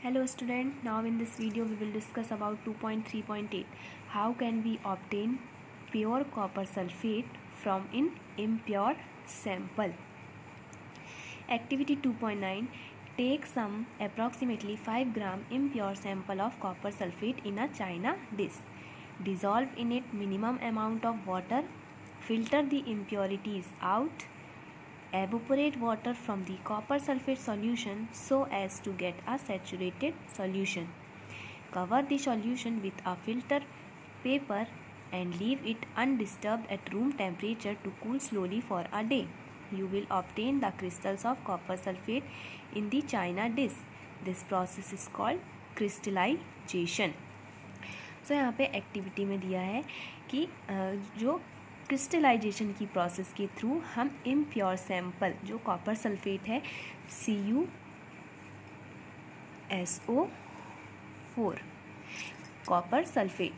Hello student, now in this video we will discuss about 2.3.8. How can we obtain pure copper sulfate from an impure sample? Activity 2.9. Take some approximately 5 gram impure sample of copper sulfate in a china dish. Dissolve in it minimum amount of water. Filter the impurities out. Evaporate water from the copper sulfate solution so as to get a saturated solution. Cover the solution with a filter paper and leave it undisturbed at room temperature to cool slowly for a day. You will obtain the crystals of copper sulfate in the china dish. This process is called crystallization. So यहाँ पे activity में दिया है कि जो crystallisation की process के through हम इम्प्योर सैंपल जो कॉपर सल्फेट है CuSO4 copper sulphate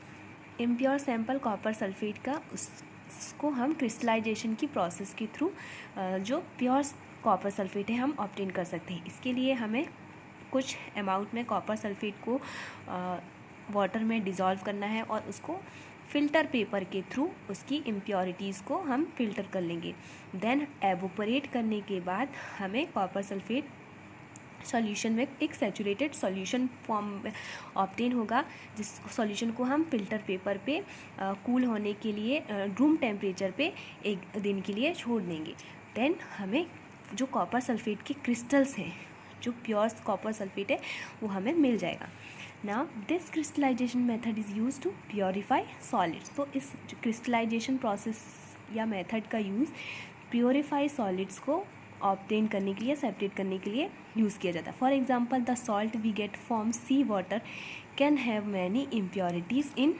impure sample copper sulphate का उसको हम क्रिस्टलाइजेशन की प्रोसेस के थ्रू जो प्योर कॉपर सल्फेट है हम ऑब्टेन कर सकते हैं। इसके लिए हमें कुछ अमाउंट में कॉपर सल्फेट को वाटर में डिज़ोल्व करना है और उसको फ़िल्टर पेपर के थ्रू उसकी इम्प्योरिटीज़ को हम फ़िल्टर कर लेंगे। देन एवोपरेट करने के बाद हमें कॉपर सल्फेट सॉल्यूशन में एक सैचुरेटेड सॉल्यूशन फॉर्म में ऑब्टेन होगा, जिस सॉल्यूशन को हम फ़िल्टर पेपर पे कूल होने के लिए रूम टेम्परेचर पे एक दिन के लिए छोड़ देंगे। देन हमें जो कॉपर सल्फेट के क्रिस्टल्स हैं, जो प्योर कॉपर सल्फेट है, वो हमें मिल जाएगा। Now this crystallization method is used to purify solids. तो इस crystallization process या method का यूज़ प्योरीफाई सॉलिड्स को ऑब्टेन करने के लिए, सेपरेट करने के लिए यूज़ किया जाता है। For example the salt we get from sea water can have many impurities in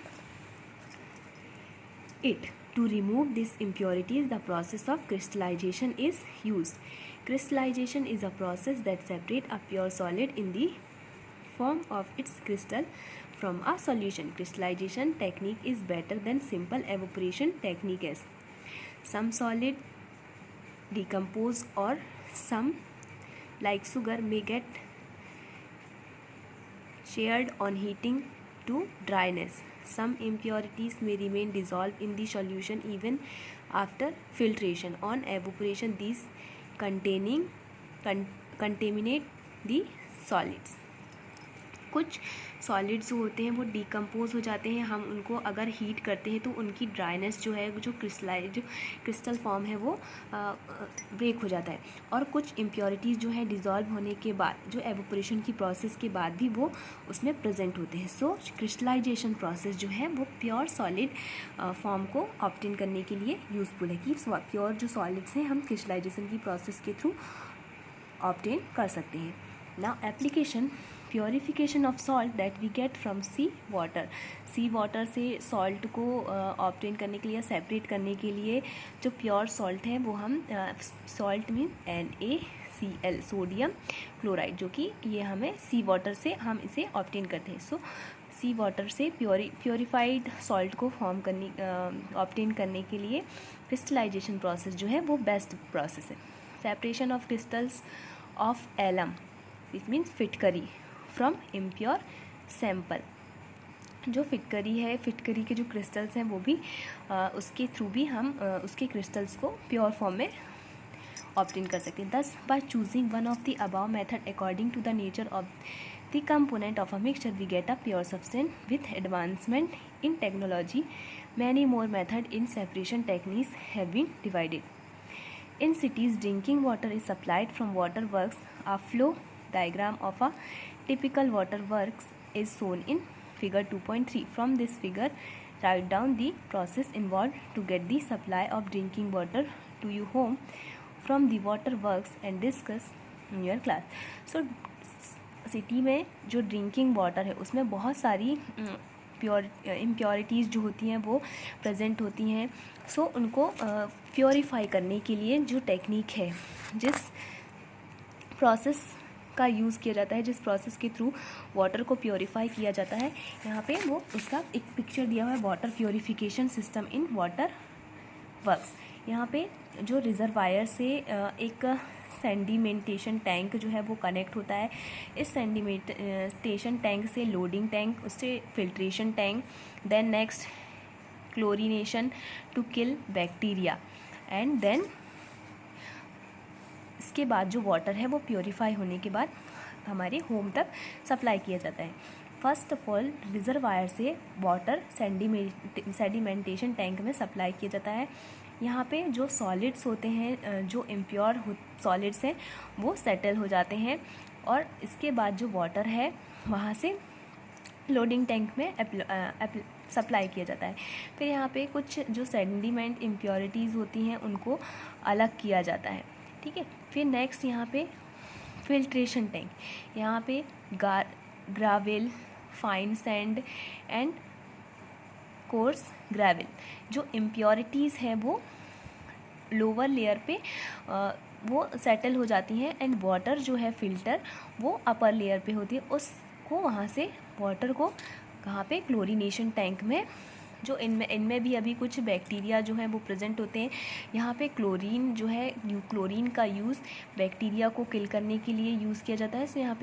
it. To remove these impurities, the process of crystallization is used. Crystallization is a process that separates a pure solid in the form of its crystal from a solution. Crystallization technique is better than simple evaporation technique as some solid decompose or some like sugar may get shared on heating to dryness. Some impurities may remain dissolved in the solution even after filtration. On evaporation, these contaminate the solids. कुछ solids होते हैं वो decompose हो जाते हैं, हम उनको अगर हीट करते हैं तो उनकी ड्राइनेस जो है, जो क्रिस्टल फॉर्म है, वो ब्रेक हो जाता है। और कुछ इम्प्योरिटीज़ जो है डिज़ोल्व होने के बाद, जो एवोपरेशन की प्रोसेस के बाद भी वो उसमें प्रेजेंट होते हैं। सो क्रिस्टलाइजेशन प्रोसेस जो है वो प्योर सॉलिड फॉर्म को ऑब्टेन करने के लिए यूज़फुल है कि प्योर जो सॉलिड्स हैं हम क्रिस्टलाइजेशन की प्रोसेस के थ्रू ऑब्टेन कर सकते हैं। Now application purification of salt that we get from sea water. Sea water से सॉल्ट को ऑब्टेन करने के लिए, सेपरेट करने के लिए जो प्योर सॉल्ट है वो हम salt mean NaCl sodium chloride, जो कि ये हमें सी वाटर से हम इसे ऑब्टेन करते हैं। सो सी वाटर से प्योरीफाइड सॉल्ट को फॉर्म करने ऑब्टेन करने के लिए क्रिस्टलाइजेशन प्रोसेस जो है वो बेस्ट प्रोसेस है। Separation of crystals of alum it means फिटकरी फ्रॉम इम्प्योर सैंपल. जो फिटकरी है, फिटकरी के जो क्रिस्टल्स हैं वो भी उसके थ्रू भी हम उसके क्रिस्टल्स को प्योर फॉर्म में ऑब्टेन कर सकते हैं। Thus by choosing one of the above method according to the nature of the component of a mixture we get a pure substance. With advancement in technology many more method in separation techniques have been divided. In cities, drinking water is supplied from water works. A flow diagram of a typical water works is shown in figure 2.3. From this figure, write down the process involved to get the supply of drinking water to your home from the water works and discuss in your class. So, city में जो drinking water है उसमें बहुत सारी impurities जो होती हैं वो प्रेजेंट होती हैं। सो उनको प्योरीफाई करने के लिए जो टेक्निक है, जिस प्रोसेस का यूज़ किया जाता है, जिस प्रोसेस के थ्रू वाटर को प्योरीफाई किया जाता है, यहाँ पे वो उसका एक पिक्चर दिया हुआ है, water purification system in water works. यहाँ पे जो रिजर्वायर से एक सेडिमेंटेशन टैंक जो है वो कनेक्ट होता है। इस सेडिमेंटेशन टैंक से लोडिंग टैंक, उससे filtration tank, then next chlorination to kill bacteria, and then इसके बाद जो वाटर है वो प्योरीफाई होने के बाद हमारे होम तक सप्लाई किया जाता है। फर्स्ट ऑफ ऑल रिजर्वायर से वाटर सेडिमेंटेशन टैंक में सप्लाई किया जाता है। यहाँ पे जो सॉलिड्स होते हैं, जो इम्प्योर सॉलिड्स हैं वो सेटल हो जाते हैं, और इसके बाद जो वाटर है वहाँ से लोडिंग टैंक में सप्लाई किया जाता है। फिर यहाँ पे कुछ जो सेडिमेंट इम्प्योरिटीज़ होती हैं उनको अलग किया जाता है, ठीक है। फिर नेक्स्ट यहाँ पे फिल्ट्रेशन टैंक, यहाँ पे gravel, fine sand and course gravel, जो इम्प्योरिटीज़ हैं वो लोअर लेयर पे वो सेटल हो जाती हैं, एंड वाटर जो है फिल्टर वो अपर लेयर पे होती है। उसको वहाँ से वाटर को कहाँ पे, क्लोरीनेशन टैंक में, जो इनमें भी अभी कुछ बैक्टीरिया जो है वो प्रेजेंट होते हैं। यहाँ पे क्लोरीन जो है, क्लोरीन का यूज़ बैक्टीरिया को किल करने के लिए यूज़ किया जाता है। सो यहाँ पे